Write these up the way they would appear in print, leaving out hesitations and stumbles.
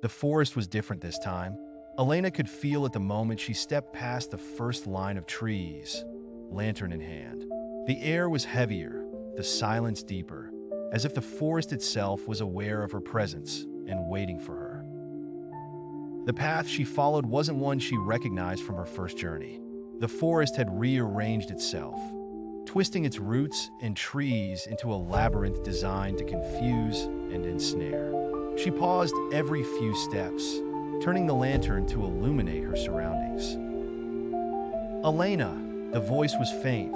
The forest was different this time. Elaina could feel at the moment she stepped past the first line of trees, lantern in hand. The air was heavier, the silence deeper, as if the forest itself was aware of her presence and waiting for her. The path she followed wasn't one she recognized from her first journey. The forest had rearranged itself, twisting its roots and trees into a labyrinth designed to confuse and ensnare. She paused every few steps, turning the lantern to illuminate her surroundings. "Elaina," the voice was faint,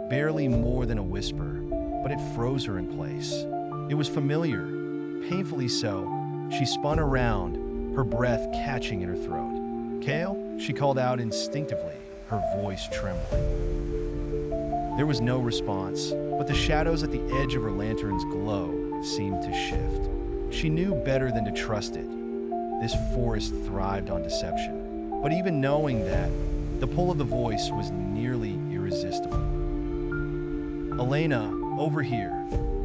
barely more than a whisper, but it froze her in place. It was familiar, painfully so. She spun around, her breath catching in her throat. "Kale?" she called out instinctively, her voice trembling. There was no response, but the shadows at the edge of her lantern's glow seemed to shift. She knew better than to trust it. This forest thrived on deception. But even knowing that, the pull of the voice was nearly irresistible. "Elaina, over here."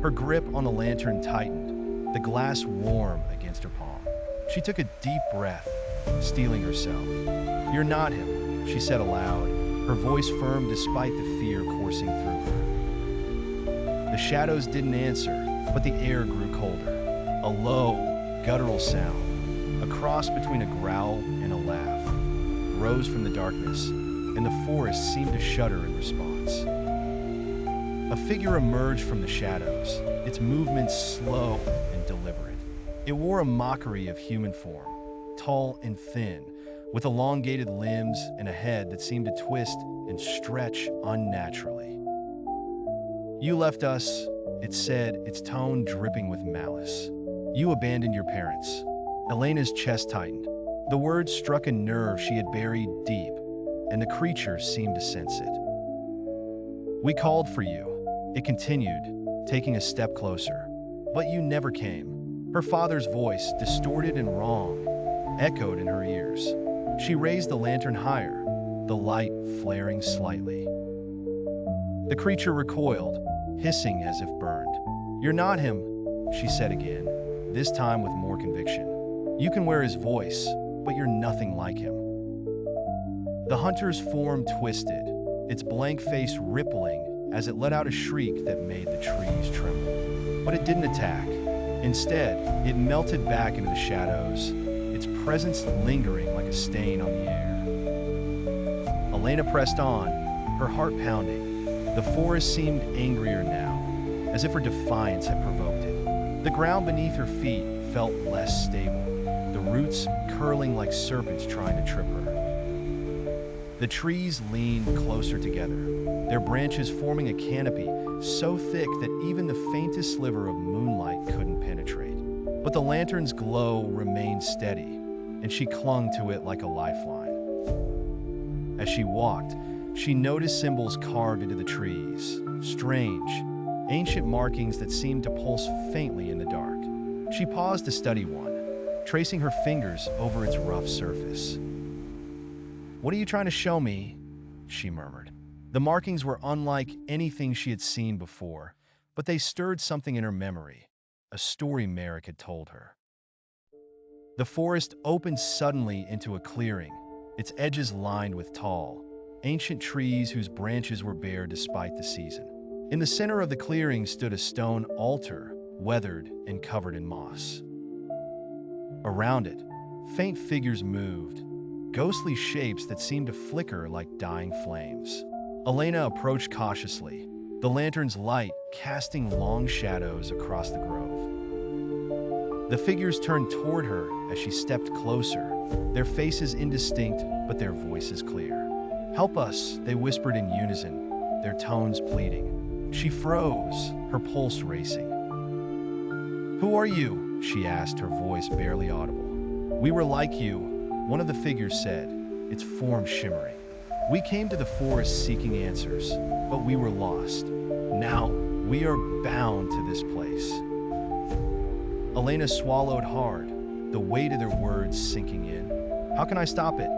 Her grip on the lantern tightened, the glass warm against her palm. She took a deep breath, steeling herself. "You're not him," she said aloud, her voice firm despite the fear coursing through her. The shadows didn't answer, but the air grew colder. A low, guttural sound, a cross between a growl and a laugh, rose from the darkness, and the forest seemed to shudder in response. A figure emerged from the shadows, its movements slow and deliberate. It wore a mockery of human form, tall and thin, with elongated limbs and a head that seemed to twist and stretch unnaturally. "You left us," it said, its tone dripping with malice. "You abandoned your parents." Elena's chest tightened. The words struck a nerve she had buried deep, and the creature seemed to sense it. "We called for you," it continued, taking a step closer. "But you never came." Her father's voice, distorted and wrong, echoed in her ears. She raised the lantern higher, the light flaring slightly. The creature recoiled, hissing as if burned. "You're not him," she said again, this time with more conviction. "You can wear his voice, but you're nothing like him." The hunter's form twisted, its blank face rippling as it let out a shriek that made the trees tremble. But it didn't attack. Instead, it melted back into the shadows, its presence lingering like a stain on the air. Elaina pressed on, her heart pounding. The forest seemed angrier now, as if her defiance had provoked it. The ground beneath her feet felt less stable, the roots curling like serpents trying to trip her. The trees leaned closer together, their branches forming a canopy so thick that even the faintest sliver of moonlight couldn't penetrate. But the lantern's glow remained steady, and she clung to it like a lifeline. As she walked, she noticed symbols carved into the trees, strange, ancient markings that seemed to pulse faintly in the dark. She paused to study one, tracing her fingers over its rough surface. "What are you trying to show me?" she murmured. The markings were unlike anything she had seen before, but they stirred something in her memory, a story Merrick had told her. The forest opened suddenly into a clearing, its edges lined with tall, ancient trees whose branches were bare despite the season. In the center of the clearing stood a stone altar, weathered and covered in moss. Around it, faint figures moved, ghostly shapes that seemed to flicker like dying flames. Elaina approached cautiously, the lantern's light casting long shadows across the grove. The figures turned toward her as she stepped closer, their faces indistinct but their voices clear. "Help us," they whispered in unison, their tones pleading. She froze, her pulse racing. "Who are you?" she asked, her voice barely audible. "We were like you," one of the figures said, its form shimmering. "We came to the forest seeking answers, but we were lost. Now, we are bound to this place." Elaina swallowed hard, the weight of their words sinking in. "How can I stop it?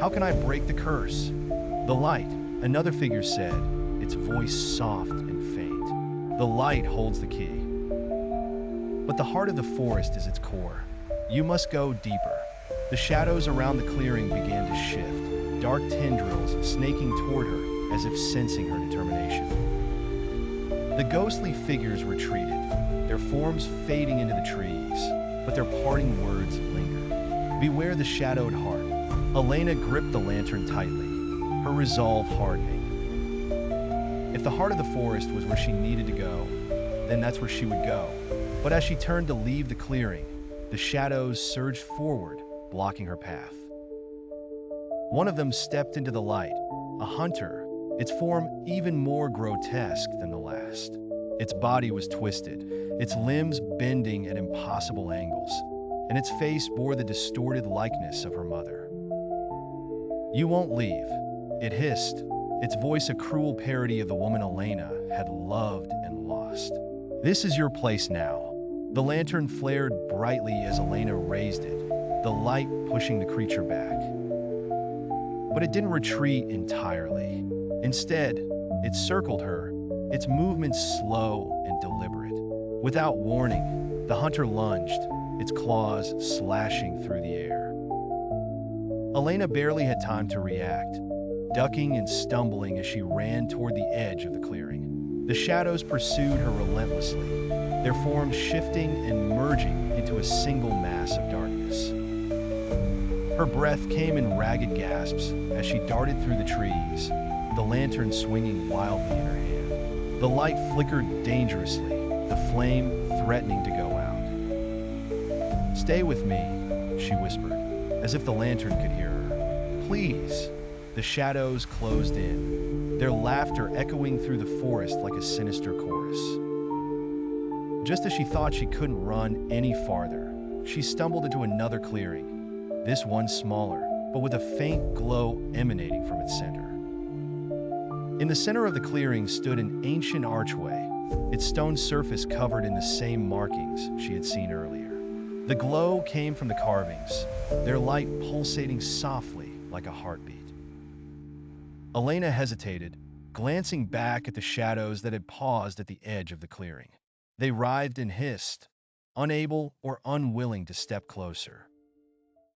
How can I break the curse?" "The light," another figure said, its voice soft and faint. "The light holds the key. But the heart of the forest is its core. You must go deeper. The shadows around the clearing began to shift, dark tendrils snaking toward her as if sensing her determination. The ghostly figures retreated, their forms fading into the trees, but their parting words lingered. Beware the shadowed heart. Elaina gripped the lantern tightly, her resolve hardening. If the heart of the forest was where she needed to go, then that's where she would go. But as she turned to leave the clearing, the shadows surged forward, blocking her path. One of them stepped into the light, a hunter, its form even more grotesque than the last. Its body was twisted, its limbs bending at impossible angles, and its face bore the distorted likeness of her mother. "You won't leave," it hissed, its voice a cruel parody of the woman Elaina had loved and lost. "This is your place now." The lantern flared brightly as Elaina raised it, the light pushing the creature back. But it didn't retreat entirely. Instead, it circled her, its movements slow and deliberate. Without warning, the hunter lunged, its claws slashing through the air. Elaina barely had time to react, ducking and stumbling as she ran toward the edge of the clearing. The shadows pursued her relentlessly, their forms shifting and merging into a single mass of darkness. Her breath came in ragged gasps as she darted through the trees, the lantern swinging wildly in her hand. The light flickered dangerously, the flame threatening to go out. "Stay with me," she whispered, as if the lantern could hear her. "Please." The shadows closed in, their laughter echoing through the forest like a sinister chorus. Just as she thought she couldn't run any farther, she stumbled into another clearing, this one smaller, but with a faint glow emanating from its center. In the center of the clearing stood an ancient archway, its stone surface covered in the same markings she had seen earlier. The glow came from the carvings, their light pulsating softly like a heartbeat. Elaina hesitated, glancing back at the shadows that had paused at the edge of the clearing. They writhed and hissed, unable or unwilling to step closer.